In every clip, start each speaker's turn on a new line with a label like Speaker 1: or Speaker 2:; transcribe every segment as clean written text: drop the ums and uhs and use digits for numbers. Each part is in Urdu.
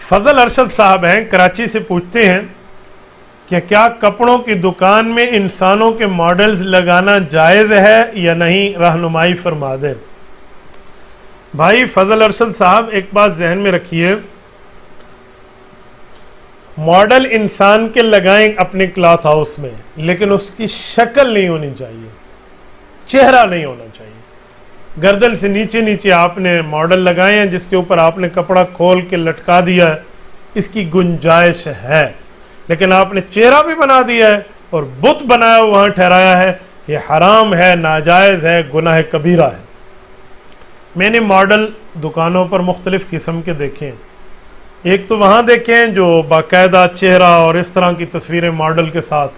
Speaker 1: فضل ارشد صاحب ہیں، کراچی سے، پوچھتے ہیں کہ کیا کپڑوں کی دکان میں انسانوں کے ماڈلز لگانا جائز ہے یا نہیں، رہنمائی فرما دیں۔ بھائی فضل ارشد صاحب، ایک بات ذہن میں رکھیے، ماڈل انسان کے لگائیں اپنے کلاتھ ہاؤس میں، لیکن اس کی شکل نہیں ہونی چاہیے، چہرہ نہیں ہونا چاہیے۔ گردن سے نیچے نیچے آپ نے ماڈل لگائے ہیں جس کے اوپر آپ نے کپڑا کھول کے لٹکا دیا ہے، اس کی گنجائش ہے، لیکن آپ نے چہرہ بھی بنا دیا ہے اور بت بنایا وہاں ٹھہرایا ہے، یہ حرام ہے، ناجائز ہے، گناہ کبیرہ ہے۔ میں نے ماڈل دکانوں پر مختلف قسم کے دیکھے ہیں، ایک تو وہاں دیکھیں جو باقاعدہ چہرہ اور اس طرح کی تصویریں ماڈل کے ساتھ،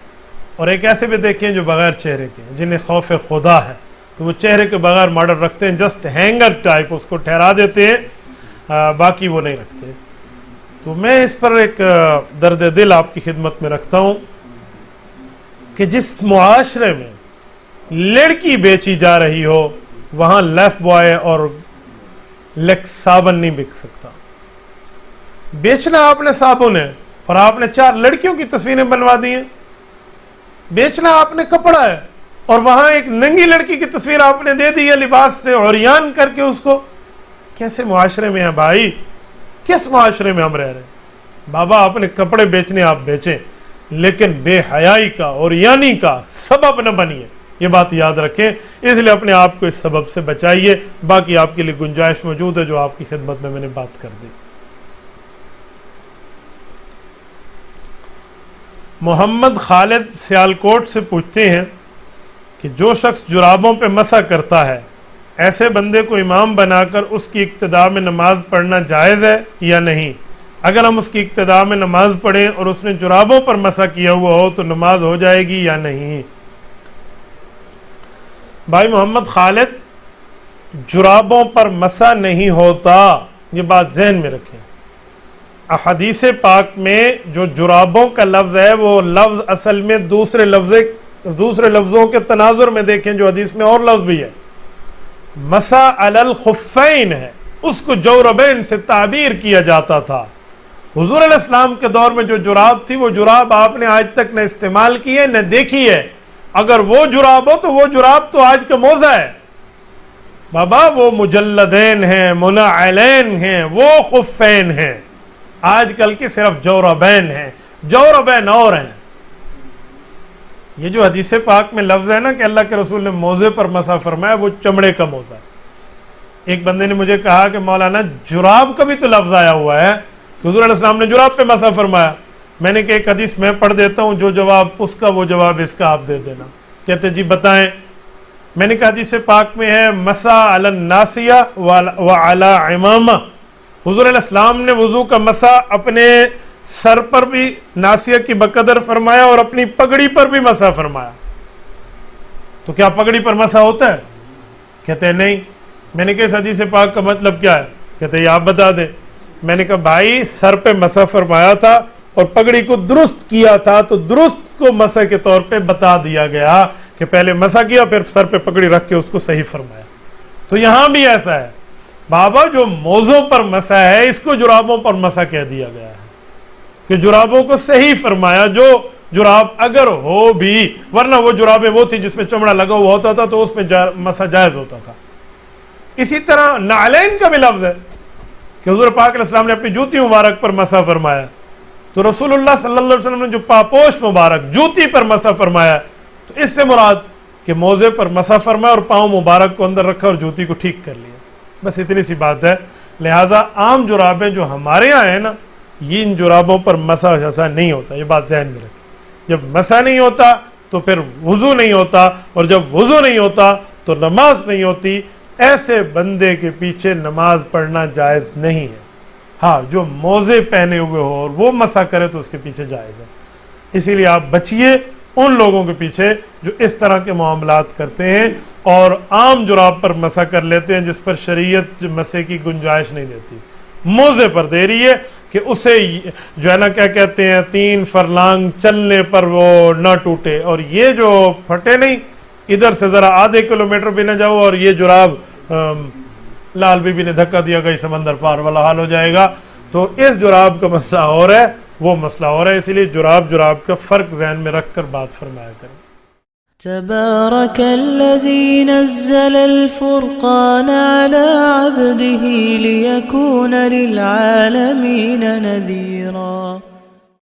Speaker 1: اور ایک ایسے بھی دیکھیں جو بغیر چہرے کے، جنہیں خوف خدا ہے، تو وہ چہرے کے بغیر ماڈل رکھتے ہیں، جسٹ ہینگر ٹائپ اس کو ٹھہرا دیتے ہیں، باقی وہ نہیں رکھتے۔ تو میں اس پر ایک درد دل آپ کی خدمت میں رکھتا ہوں کہ جس معاشرے میں لڑکی بیچی جا رہی ہو وہاں لیف بوائے اور لیکس صابن نہیں بک سکتا۔ بیچنا آپ نے صابن ہے اور آپ نے 4 لڑکیوں کی تصویریں بنوا دی ہیں، بیچنا آپ نے کپڑا ہے اور وہاں ایک ننگی لڑکی کی تصویر آپ نے دے دی ہے لباس سے عریان کر کے اس کو۔ کیسے معاشرے میں ہیں بھائی، کس معاشرے میں ہم رہ رہے ہیں؟ بابا اپنے کپڑے بیچنے آپ بیچیں، لیکن بے حیائی کا عریانی کا سبب نہ بنیے، یہ بات یاد رکھیں۔ اس لیے اپنے آپ کو اس سبب سے بچائیے، باقی آپ کے لیے گنجائش موجود ہے جو آپ کی خدمت میں نے بات کر دی۔ محمد خالد سیالکوٹ سے پوچھتے ہیں کہ جو شخص جرابوں پہ مسح کرتا ہے، ایسے بندے کو امام بنا کر اس کی اقتداء میں نماز پڑھنا جائز ہے یا نہیں؟ اگر ہم اس کی اقتداء میں نماز پڑھیں اور اس نے جرابوں پر مسح کیا ہوا ہو تو نماز ہو جائے گی یا نہیں؟ بھائی محمد خالد، جرابوں پر مسح نہیں ہوتا، یہ بات ذہن میں رکھیں۔ احادیث پاک میں جو جرابوں کا لفظ ہے وہ لفظ اصل میں دوسرے لفظوں کے تناظر میں دیکھیں جو حدیث میں اور لفظ بھی ہے، مسح علی الخفین ہے، اس کو جوربین سے تعبیر کیا جاتا تھا۔ حضور علیہ السلام کے دور میں جو جراب تھی وہ جراب آپ نے آج تک نہ استعمال کی ہے نہ دیکھی ہے۔ اگر وہ جراب ہو تو وہ جراب تو آج کا موزہ ہے بابا، وہ مجلدین ہیں، منعلین ہیں، وہ خفین ہیں، آج کل کی صرف جوربین ہیں، جوربین اور ہیں۔ یہ جو حدیث پاک میں لفظ ہے نا کہ اللہ کے رسول نے موزے پر مسح فرمایا، وہ چمڑے کا موزہ ہے۔ ایک بندے نے مجھے کہا کہ مولانا جراب کا بھی تو لفظ آیا ہوا ہے، حضور علیہ السلام نے جراب پہ مسح فرمایا۔ میں نے کہ ایک حدیث میں پڑھ دیتا ہوں، جو جواب اس کا وہ جواب اس کا آپ دے دینا۔ کہتے جی بتائیں۔ میں نے کہا حدیث پاک میں ہے مسح علی الناسیہ وعلی عمامہ، حضور علیہ السلام نے وضو کا مسح اپنے سر پر بھی ناسیہ کی بقدر فرمایا اور اپنی پگڑی پر بھی مسح فرمایا۔ تو کیا پگڑی پر مسح ہوتا ہے؟ کہتے ہیں نہیں۔ میں نے کہا اس حدیث پاک کا مطلب کیا ہے؟ کہتے ہیں آپ بتا دیں۔ میں نے کہا بھائی سر پہ مسح فرمایا تھا اور پگڑی کو درست کیا تھا، تو درست کو مسح کے طور پہ بتا دیا گیا کہ پہلے مسح کیا پھر سر پہ پگڑی رکھ کے اس کو صحیح فرمایا۔ تو یہاں بھی ایسا ہے بابا، جو موزوں پر مسح ہے اس کو جرابوں پر مسح کہہ دیا گیا ہے کہ جرابوں کو صحیح فرمایا، جو جراب اگر ہو بھی، ورنہ وہ جرابیں وہ تھی جس میں چمڑا لگا ہوا ہوتا تھا تو اس میں مسح جائز ہوتا تھا۔ اسی طرح نعلین کا بھی لفظ ہے کہ حضور پاک علیہ السلام نے اپنی جوتی مبارک پر مسح فرمایا، تو رسول اللہ صلی اللہ علیہ وسلم نے جو پاپوش مبارک جوتی پر مسح فرمایا، تو اس سے مراد کہ موزے پر مسح فرمایا اور پاؤں مبارک کو اندر رکھا اور جوتی کو ٹھیک کر لیا، بس اتنی سی بات ہے۔ لہٰذا عام جرابیں جو ہمارے یہاں ہیں نا، یہ ان جرابوں پر مسح ایسا نہیں ہوتا، یہ بات ذہن میں رکھیں۔ جب مسح نہیں ہوتا تو پھر وضو نہیں ہوتا، اور جب وضو نہیں ہوتا تو نماز نہیں ہوتی۔ ایسے بندے کے پیچھے نماز پڑھنا جائز نہیں ہے۔ ہاں، جو موزے پہنے ہوئے ہو اور وہ مسح کرے تو اس کے پیچھے جائز ہے۔ اسی لیے آپ بچیے ان لوگوں کے پیچھے جو اس طرح کے معاملات کرتے ہیں اور عام جراب پر مسح کر لیتے ہیں جس پر شریعت مسح کی گنجائش نہیں دیتی، موزے پر دے رہی ہے کہ اسے جو ہے نا کیا کہتے ہیں 3 فرلانگ چلنے پر وہ نہ ٹوٹے، اور یہ جو پھٹے نہیں، ادھر سے ذرا آدھے کلومیٹر بھی نہ جاؤ اور یہ جراب لال بی بی نے دھکا دیا گئی سمندر پار والا حال ہو جائے گا۔ تو اس جراب کا مسئلہ اور ہے، وہ مسئلہ اور ہے، اسی لیے جراب کا فرق ذہن میں رکھ کر بات فرمایا کریں۔
Speaker 2: تبارك الذي نزل الفرقان على عبده ليكون للعالمين نذيرا